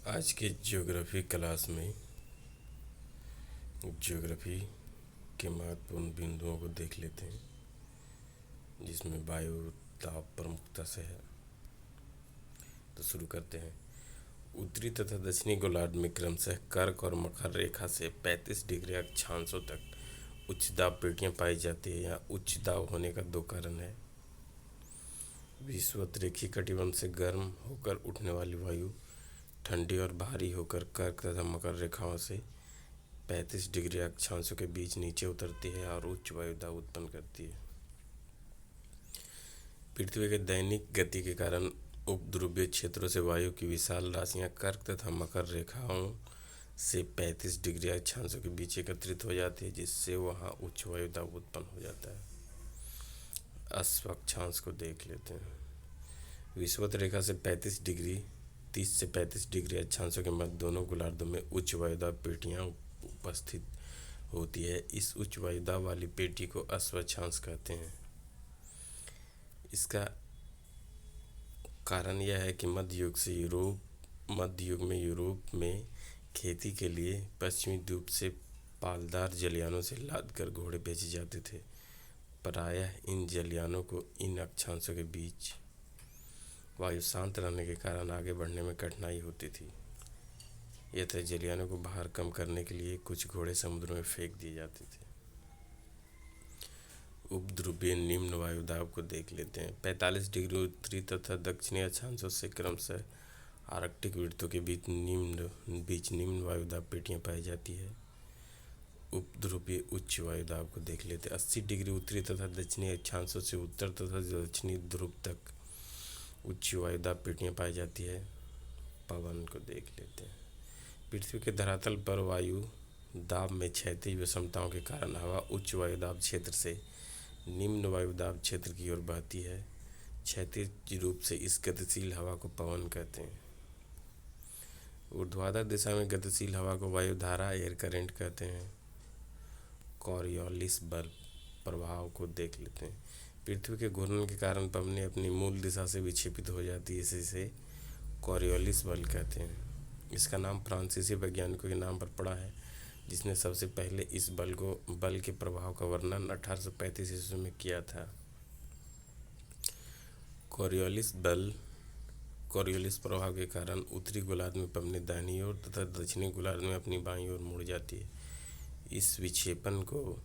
आज के geography class में ज्योग्राफी के महत्वपूर्ण बिंदुओं को देख लेते हैं, जिसमें वायु ताप प्रमुखता से है। तो शुरू करते हैं। उत्तरी तथा दक्षिणी गोलार्ध में क्रमशः कर्क और मकर रेखा से 35 डिग्री अक्षांशों तक उच्च दाब पेटियां पाई जाती है। यहाँ उच्च दाब होने का दो कारण है। विषुवत-रेखीय कटिबंध से गर्म होकर उठने वाली वायु ठंडी और भारी होकर कर्क तथा मकर रेखाओं से 35 डिग्री अक्षांशों के बीच नीचे उतरती है और उच्च वायु दाब उत्पन्न करती है। पृथ्वी के दैनिक गति के कारण उपध्रुवीय क्षेत्रों से वायु की विशाल राशियां कर्क तथा मकर रेखाओं से 35 डिग्री अक्षांशों के बीच एकत्रित हो जाती है, जिससे वहां उच्च वायु दाब उत्पन्न हो जाता है। अक्षांश को देख लेते हैं। विषुवत रेखा से 30 से 35 डिग्री अक्षांशों के मध्य दोनों गोलार्धों में उच्च वायुदाब पेटियां उपस्थित होती है। इस उच्च वायुदाब वाली पेटी को अक्षांश कहते हैं। इसका कारण यह है कि मध्य युग में यूरोप में खेती के लिए पश्चिमी द्वीप से पालदार जलयानों से लादकर घोड़े भेजे जाते थे। प्रायः इन जलयानों को इन अक्षांशों के बीच वायु शांत रहने के कारण आगे बढ़ने में कठिनाई होती थी। यह जलयानों को भार कम करने के लिए कुछ घोड़े समुद्र में फेंक दिए जाते थे। उपध्रुवीय निम्न वायुदाब को देख लेते हैं। 45 डिग्री उत्तरी तथा दक्षिणी अक्षांशों से क्रमशः आर्कटिक वृत्तों के बीच निम्न वायुदाब पेटियां पाई जाती है। उपध्रुवीय उच्च वायुदाब को देख लेते हैं। 80 डिग्री उत्तरी तथा दक्षिणी अक्षांशों से उत्तर तथा दक्षिणी ध्रुव तक उच्च वायुदाब पेटियां पाई जाती है। पवन को देख लेते हैं। पृथ्वी के धरातल पर वायु दाब में क्षैतिज विषमताओं के कारण हवा उच्च वायुदाब क्षेत्र से निम्न वायुदाब क्षेत्र की ओर बहती है। क्षैतिज रूप से इस गतिशील हवा को पवन कहते हैं। ऊर्ध्वाधर दिशा में गतिशील हवा को वायुधारा एयर करंट कहते हैं। कॉरियोलिस बल प्रभाव को देख लेते हैं। पृथ्वी के घूर्णन के कारण पवनें अपनी मूल दिशा से विक्षेपित हो जाती है। इसे कॉरियोलिस बल कहते हैं। इसका नाम फ्रांसीसी वैज्ञानिकों के नाम पर पड़ा है, जिसने सबसे पहले इस बल के प्रभाव का वर्णन 1835 ईस्वी में किया था। कॉरियोलिस प्रभाव के कारण उत्तरी गोलार्ध में पवनें दाहिनी ओर तथा दक्षिणी गोलार्ध में अपनी बाईं ओर मुड़ जाती है। इस विक्षेपण को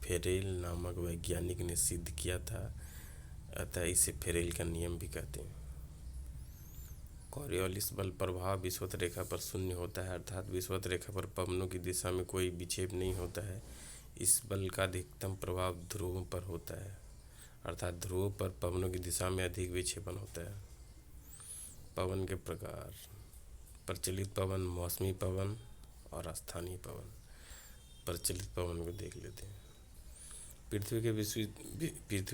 फेरेल नामक वैज्ञानिक ने सिद्ध किया था, अतः इसे फेरेल का नियम भी कहते हैं। कॉरियोलिस बल प्रभाव विषुवत रेखा पर शून्य होता है, अर्थात विषुवत रेखा पर पवनों की दिशा में कोई विक्षेप नहीं होता है। इस बल का अधिकतम प्रभाव ध्रुवों पर होता है, अर्थात ध्रुवों पर पवनों की दिशा में अधिक विक्षेपण होता है। पवन के प्रकार: प्रचलित पवन, मौसमी पवन और स्थानीय पवन। प्रचलित पवन को देख लेते हैं। पृथ्वी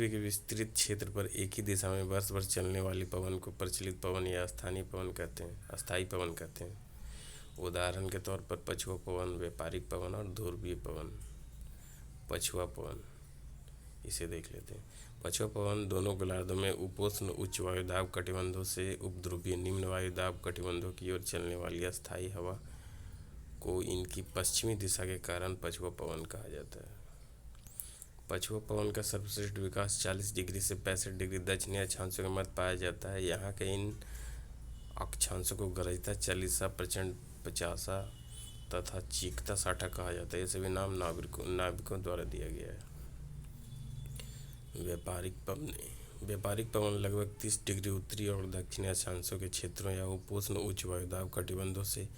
के विस्तृत क्षेत्र पर एक ही दिशा में वर्ष भर चलने वाली पवन को प्रचलित पवन या स्थानीय पवन कहते हैं, अस्थायी पवन कहते हैं। उदाहरण के तौर पर पछुआ पवन, व्यापारिक पवन और ध्रुवीय पवन। पछुआ पवन, इसे देख लेते हैं। पछुआ पवन दोनों गोलार्धों में उपोष्ण उच्च वायुदाब कटिबंधों से उपध्रुवीय निम्न वायुदाब कटिबंधों की ओर चलने वाली अस्थायी हवा को इनकी पश्चिमी दिशा के कारण पछुआ पवन कहा जाता है। पछुआ पवन का सर्वश्रेष्ठ विकास 40 डिग्री से 65 डिग्री दक्षिणी अक्षांशों के मध्य पाया जाता है। यहाँ के इन अक्षांशों को गरजता चालीसा, प्रचंड 50 तथा चीखता 60 कहा जाता है। ये सभी नाम नाविकों द्वारा दिया गया है। व्यापारिक पवन लगभग 30 डिग्री उत्तरी और दक्षिणी अक्षांशों के क्षेत्रों या उपोष्ण उच्च वायुदाब कटिबंधों से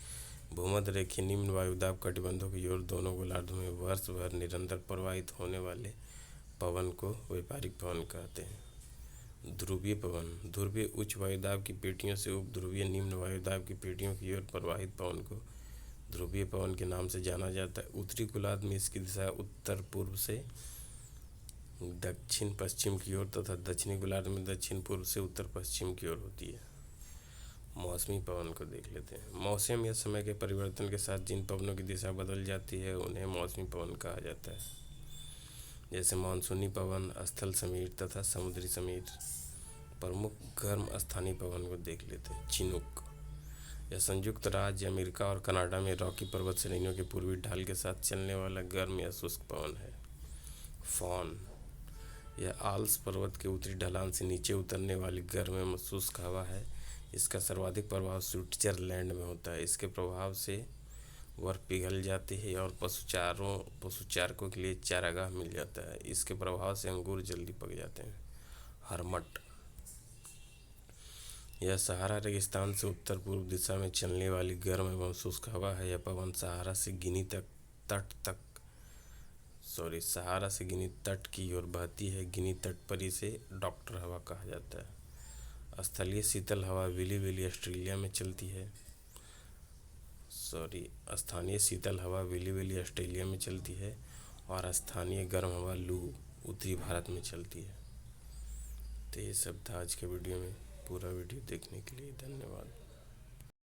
भूमध्य रेखीय निम्न वायुदाब कटिबंधों की ओर दोनों गोलार्धों में वर्ष भर निरंतर प्रवाहित होने वाले पवन को व्यापारिक पवन कहते हैं। ध्रुवीय पवन: ध्रुवीय उच्च वायुदाब की पेटियों से उपध्रुवीय निम्न वायुदाब की पेटियों की ओर प्रवाहित पवन को ध्रुवीय पवन के नाम से जाना जाता है। उत्तरी गोलार्ध में इसकी दिशा उत्तर पूर्व से दक्षिण पश्चिम की ओर तथा दक्षिणी गोलार्ध में दक्षिण पूर्व से उत्तर पश्चिम की ओर होती है। मौसमी पवन को देख लेते हैं। मौसम या समय के परिवर्तन के साथ जिन पवनों की दिशा बदल जाती है उन्हें मौसमी पवन कहा जाता है, जैसे मानसूनी पवन, स्थल समीर तथा समुद्री समीर। प्रमुख गर्म स्थानीय पवन को देख लेते हैं। चिनूक: यह संयुक्त राज्य अमेरिका और कनाडा में रॉकी पर्वत श्रेणियों के पूर्वी ढाल के साथ चलने वाला गर्म या शुष्क पवन है। फॉन, यह आल्प्स पर्वत के उत्तरी ढलान से नीचे उतरने वाली गर्म एवं शुष्क हवा है। इसका सर्वाधिक प्रभाव स्विट्जरलैंड में होता है। इसके प्रभाव से बर्फ पिघल जाती है और पशुचारकों के लिए चारागाह मिल जाता है। इसके प्रभाव से अंगूर जल्दी पक जाते हैं। हर्मट, यह सहारा रेगिस्तान से उत्तर पूर्व दिशा में चलने वाली गर्म एवं शुष्क हवा है। यह पवन सहारा से गिनी तट की ओर बहती है। गिनी तट पर इसे डॉक्टर हवा कहा जाता है। स्थलीय शीतल हवा विली ऑस्ट्रेलिया में चलती है। स्थानीय शीतल हवा विली ऑस्ट्रेलिया में चलती है और स्थानीय गर्म हवा लू उत्तरी भारत में चलती है। तो ये सब था आज के वीडियो में। पूरा वीडियो देखने के लिए धन्यवाद।